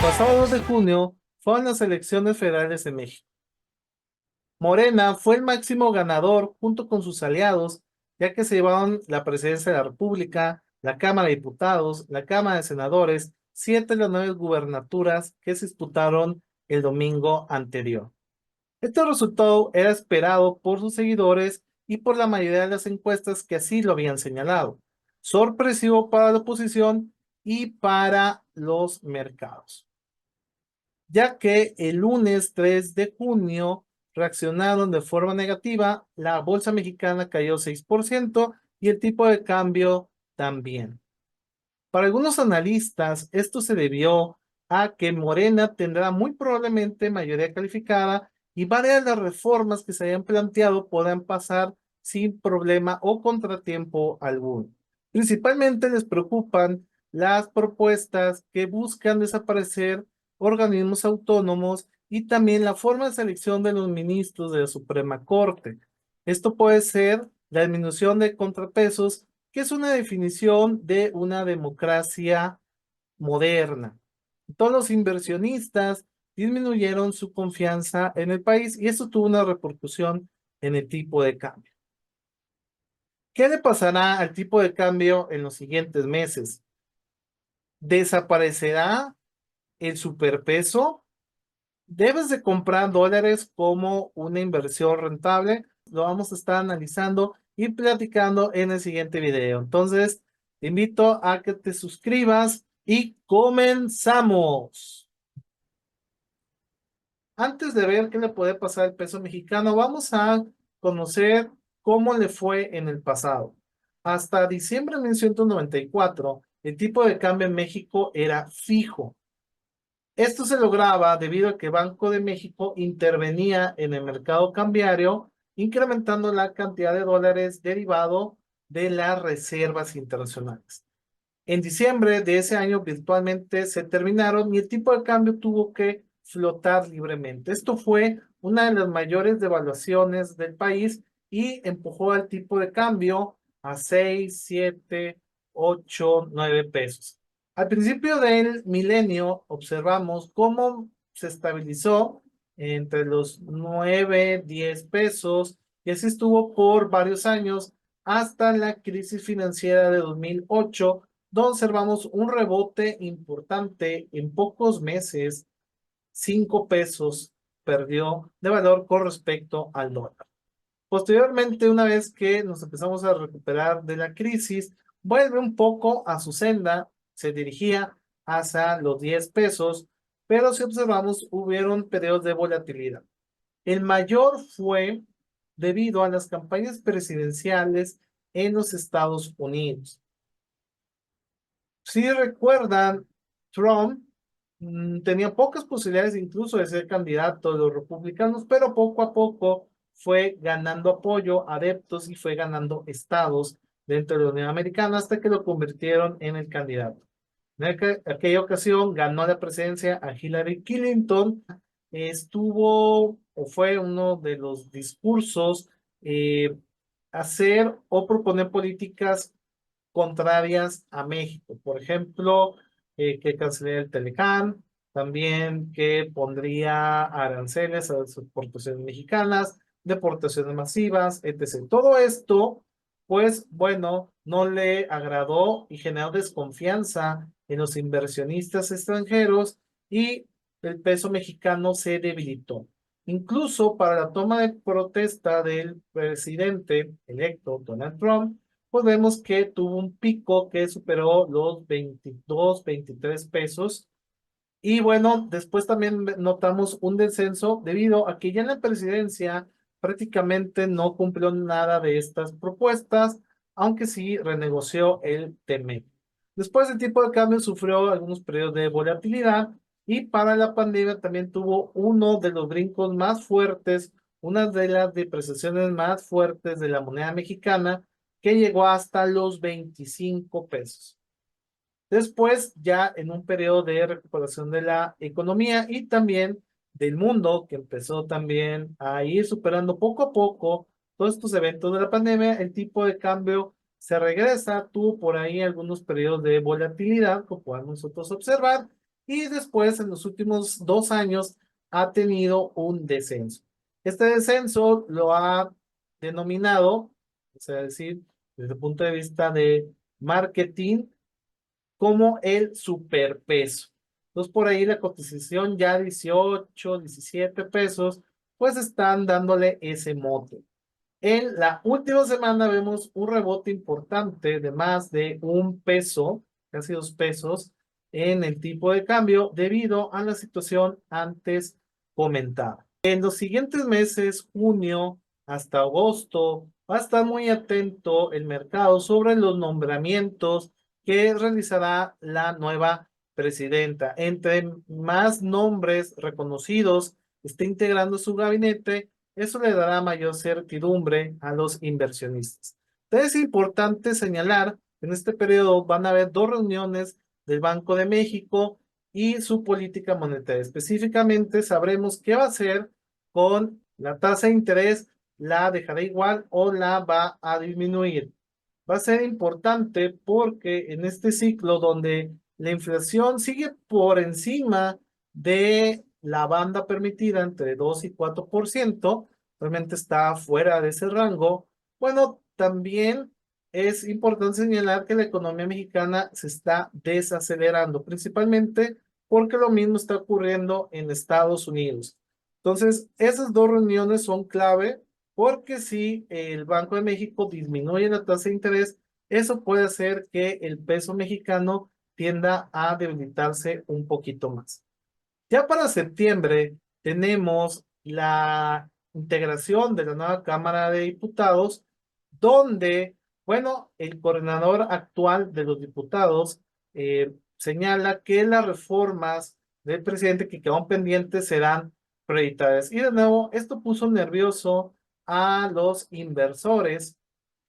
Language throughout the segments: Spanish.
pasado 2 de junio fueron las elecciones federales de México. Morena fue el máximo ganador junto con sus aliados, ya que se llevaron la presidencia de la República, la Cámara de Diputados, la Cámara de Senadores, 7 de las 9 gubernaturas que se disputaron el domingo anterior. Este resultado era esperado por sus seguidores y por la mayoría de las encuestas que así lo habían señalado. Sorpresivo para la oposición y para los mercados, ya que el lunes 3 de junio reaccionaron de forma negativa, la bolsa mexicana cayó 6% y el tipo de cambio también. Para algunos analistas, esto se debió a que Morena tendrá muy probablemente mayoría calificada y varias de las reformas que se hayan planteado podrán pasar sin problema o contratiempo alguno. Principalmente les preocupan las propuestas que buscan desaparecer organismos autónomos y también la forma de selección de los ministros de la Suprema Corte. Esto puede ser la disminución de contrapesos, que es una definición de una democracia moderna. Todos los inversionistas disminuyeron su confianza en el país y eso tuvo una repercusión en el tipo de cambio. ¿Qué le pasará al tipo de cambio en los siguientes meses? ¿Desaparecerá el superpeso? ¿Debes de comprar dólares como una inversión rentable? Lo vamos a estar analizando y platicando en el siguiente video. Entonces, te invito a que te suscribas y comenzamos. Antes de ver qué le puede pasar al peso mexicano, vamos a conocer cómo le fue en el pasado. Hasta diciembre de 1994, el tipo de cambio en México era fijo. Esto se lograba debido a que Banco de México intervenía en el mercado cambiario, incrementando la cantidad de dólares derivado de las reservas internacionales. En diciembre de ese año virtualmente se terminaron y el tipo de cambio tuvo que flotar libremente. Esto fue una de las mayores devaluaciones del país y empujó al tipo de cambio a 6, 7, 8, 9 pesos. Al principio del milenio observamos cómo se estabilizó entre los 9, 10 pesos y así estuvo por varios años hasta la crisis financiera de 2008, donde observamos un rebote importante en pocos meses. 5 pesos perdió de valor con respecto al dólar. Posteriormente, una vez que nos empezamos a recuperar de la crisis, vuelve un poco a su senda, se dirigía hacia los 10 pesos, pero si observamos, hubieron periodos de volatilidad. El mayor fue debido a las campañas presidenciales en los Estados Unidos. Si recuerdan, Trump tenía pocas posibilidades incluso de ser candidato de los republicanos, pero poco a poco fue ganando apoyo, adeptos y fue ganando estados dentro de la Unión Americana hasta que lo convirtieron en el candidato. En aquella ocasión ganó la presidencia a Hillary Clinton, estuvo o fue uno de los discursos hacer o proponer políticas contrarias a México. Por ejemplo, que cancelaría el Telecán, también que pondría aranceles a las exportaciones mexicanas, deportaciones masivas, etc. Todo esto, pues bueno, no le agradó y generó desconfianza en los inversionistas extranjeros y el peso mexicano se debilitó. Incluso para la toma de protesta del presidente electo Donald Trump, pues vemos que tuvo un pico que superó los 22, 23 pesos. Y bueno, después también notamos un descenso debido a que ya en la presidencia prácticamente no cumplió nada de estas propuestas, aunque sí renegoció el TEMEC. Después el tipo de cambio sufrió algunos periodos de volatilidad y para la pandemia también tuvo uno de los brincos más fuertes, una de las depreciaciones más fuertes de la moneda mexicana, que llegó hasta los 25 pesos. Después, ya en un periodo de recuperación de la economía y también del mundo, que empezó también a ir superando poco a poco todos estos eventos de la pandemia, el tipo de cambio se regresa, tuvo por ahí algunos periodos de volatilidad, como podemos nosotros observar, y después en los últimos 2 años ha tenido un descenso. Este descenso lo ha denominado, es decir, desde el punto de vista de marketing, como el superpeso. Entonces, por ahí la cotización ya 18, 17 pesos, pues están dándole ese mote. En la última semana vemos un rebote importante de más de 1 peso, casi 2 pesos, en el tipo de cambio debido a la situación antes comentada. En los siguientes meses, junio hasta agosto, va a estar muy atento el mercado sobre los nombramientos que realizará la nueva presidenta. Entre más nombres reconocidos esté integrando su gabinete, eso le dará mayor certidumbre a los inversionistas. Entonces es importante señalar que en este periodo van a haber 2 reuniones del Banco de México y su política monetaria. Específicamente sabremos qué va a hacer con la tasa de interés, la dejará igual o la va a disminuir. Va a ser importante porque en este ciclo donde la inflación sigue por encima de la banda permitida entre 2 y 4%, realmente está fuera de ese rango. Bueno, también es importante señalar que la economía mexicana se está desacelerando, principalmente porque lo mismo está ocurriendo en Estados Unidos. Entonces, esas 2 reuniones son clave porque si el Banco de México disminuye la tasa de interés, eso puede hacer que el peso mexicano tienda a debilitarse un poquito más. Ya para septiembre tenemos la integración de la nueva Cámara de Diputados, donde, bueno, el coordinador actual de los diputados señala que las reformas del presidente que quedaron pendientes serán prioritarias. Y de nuevo, esto puso nervioso a los inversores.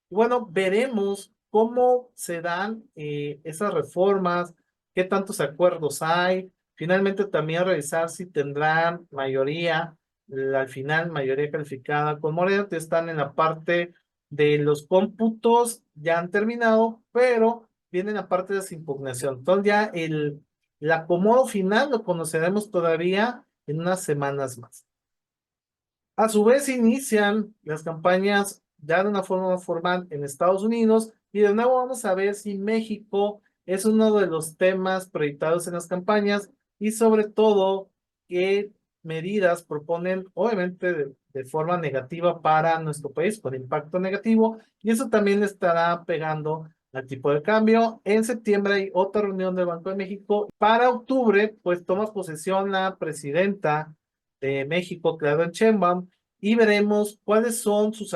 Bueno, veremos cómo se dan esas reformas, qué tantos acuerdos hay. Finalmente también revisar si tendrán mayoría, al final mayoría calificada con Morena, que están en la parte de los cómputos, ya han terminado, pero viene la parte de las impugnación. Entonces ya el acomodo final lo conoceremos todavía en unas semanas más. A su vez inician las campañas ya de una forma formal en Estados Unidos y de nuevo vamos a ver si México es uno de los temas prioritarios en las campañas y sobre todo qué medidas proponen, obviamente de forma negativa para nuestro país, con impacto negativo, y eso también le estará pegando al tipo de cambio. En septiembre hay otra reunión del Banco de México. Para octubre, pues toma posesión la presidenta de México, Claudia Sheinbaum, y veremos cuáles son sus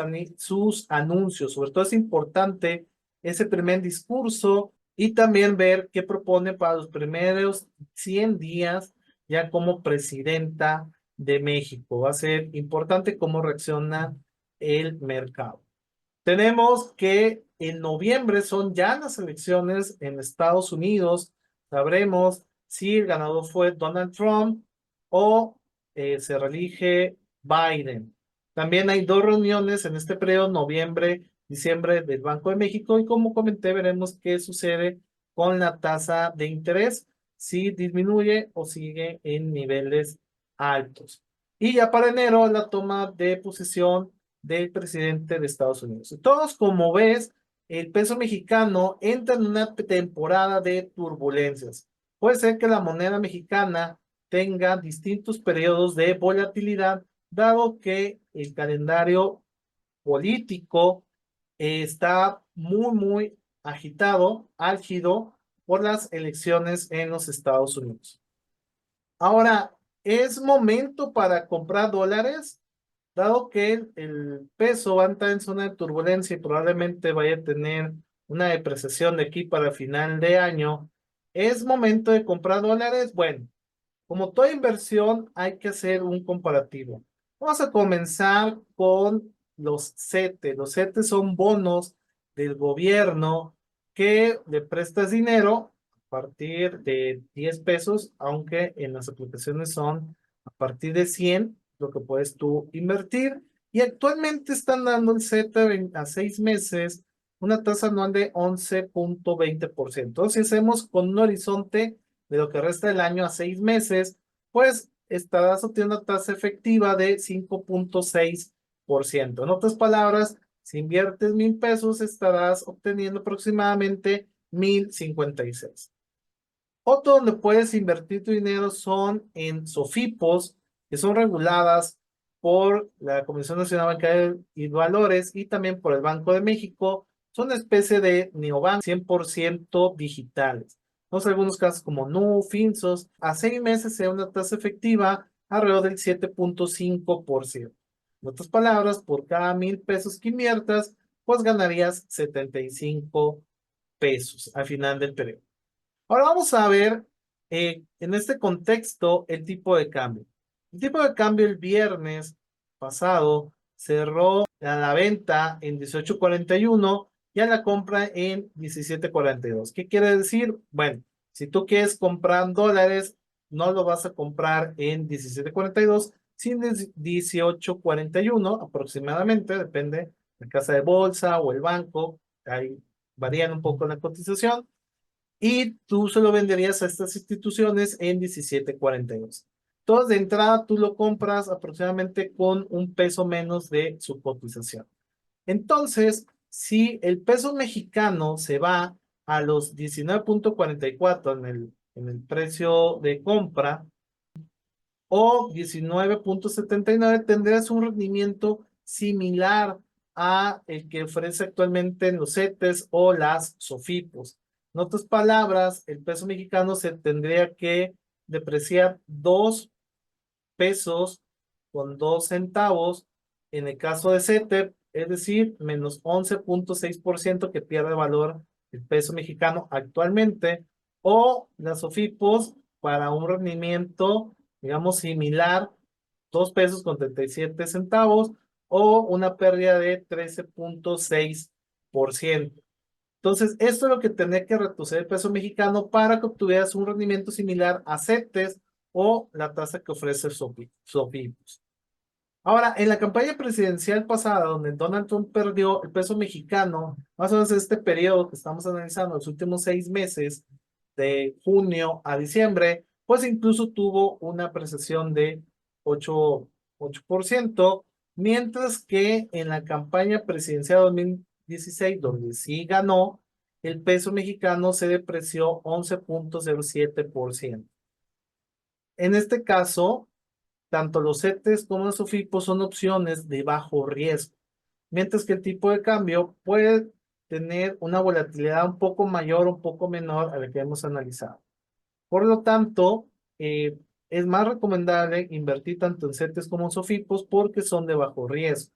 anuncios. Sobre todo es importante ese primer discurso y también ver qué propone para los primeros 100 días ya como presidenta de México. Va a ser importante cómo reacciona el mercado. Tenemos que en noviembre son ya las elecciones en Estados Unidos. Sabremos si el ganador fue Donald Trump o se reelige Biden. También hay 2 reuniones en este periodo, noviembre, diciembre, del Banco de México, y como comenté, veremos qué sucede con la tasa de interés, si disminuye o sigue en niveles altos. Y ya para enero, la toma de posesión del presidente de Estados Unidos. Entonces, como ves, el peso mexicano entra en una temporada de turbulencias. Puede ser que la moneda mexicana tenga distintos periodos de volatilidad, dado que el calendario político está muy, muy agitado, álgido por las elecciones en los Estados Unidos. Ahora, ¿es momento para comprar dólares? Dado que el peso va a entrar en zona de turbulencia y probablemente vaya a tener una depreciación de aquí para final de año, ¿es momento de comprar dólares? Bueno, como toda inversión, hay que hacer un comparativo. Vamos a comenzar con los CETE. Los CETE son bonos del gobierno que le prestas dinero a partir de 10 pesos, aunque en las aplicaciones son a partir de 100 lo que puedes tú invertir. Y actualmente están dando el CETE a 6 meses una tasa anual de 11.20%. Entonces, hacemos con un horizonte de lo que resta del año a 6 meses, pues estarás obteniendo una tasa efectiva de 5.6%. En otras palabras, si inviertes 1,000 pesos, estarás obteniendo aproximadamente 1,056. Otro donde puedes invertir tu dinero son en SOFIPOS, que son reguladas por la Comisión Nacional Bancaria y Valores y también por el Banco de México. Son una especie de neobank 100% digitales. En algunos casos como Nu, Finsos, a 6 meses se da una tasa efectiva alrededor del 7.5%. En otras palabras, por cada 1,000 pesos que inviertas, pues ganarías 75 pesos al final del periodo. Ahora vamos a ver en este contexto el tipo de cambio. El tipo de cambio el viernes pasado cerró a la venta en 18.41 y a la compra en 17.42. ¿Qué quiere decir? Bueno, si tú quieres comprar dólares, no lo vas a comprar en 17.42, sino en 18.41 aproximadamente, depende de la casa de bolsa o el banco, ahí varían un poco la cotización y tú se lo venderías a estas instituciones en 17.42. Entonces, de entrada, tú lo compras aproximadamente con 1 peso menos de su cotización. Entonces, si el peso mexicano se va a los 19.44 en el precio de compra o 19.79, tendrás un rendimiento similar a el que ofrece actualmente en los CETES o las SOFIPOS. En otras palabras, el peso mexicano se tendría que depreciar 2 pesos con 2 centavos en el caso de CETEP, es decir, menos 11.6% que pierde valor el peso mexicano actualmente, o las SOFIPOS para un rendimiento, digamos, similar, 2 pesos con 37 centavos o una pérdida de 13.6%. Entonces, esto es lo que tenía que reducir el peso mexicano para que obtuvieras un rendimiento similar a CETES o la tasa que ofrece SOFIPOS. Ahora, en la campaña presidencial pasada, donde Donald Trump perdió el peso mexicano, más o menos este periodo que estamos analizando, los últimos 6 meses, de junio a diciembre, pues incluso tuvo una apreciación de 8%, mientras que en la campaña presidencial 2016, donde sí ganó, el peso mexicano se depreció 11.07%. En este caso, tanto los CETES como los SOFIPOS son opciones de bajo riesgo, mientras que el tipo de cambio puede tener una volatilidad un poco mayor o un poco menor a la que hemos analizado. Por lo tanto, es más recomendable invertir tanto en CETES como en SOFIPOS porque son de bajo riesgo.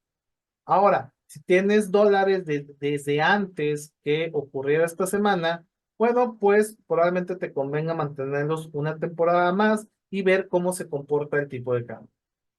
Ahora, si tienes dólares desde antes que ocurriera esta semana, bueno, pues probablemente te convenga mantenerlos una temporada más y ver cómo se comporta el tipo de cambio.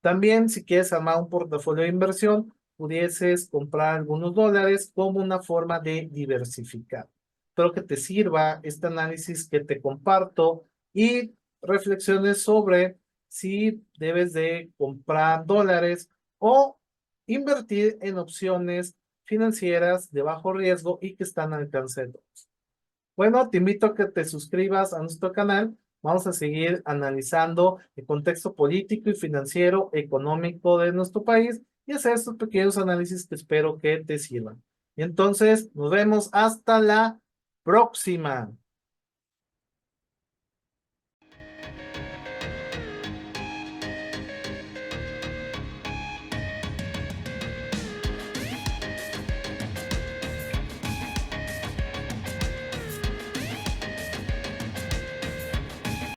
También, si quieres armar un portafolio de inversión, pudieses comprar algunos dólares como una forma de diversificar. Espero que te sirva este análisis que te comparto y reflexiones sobre si debes de comprar dólares o invertir en opciones financieras de bajo riesgo y que están al alcance de todos. Bueno, te invito a que te suscribas a nuestro canal. Vamos a seguir analizando el contexto político y financiero, económico de nuestro país y hacer estos pequeños análisis que espero que te sirvan. Y entonces, nos vemos hasta la próxima.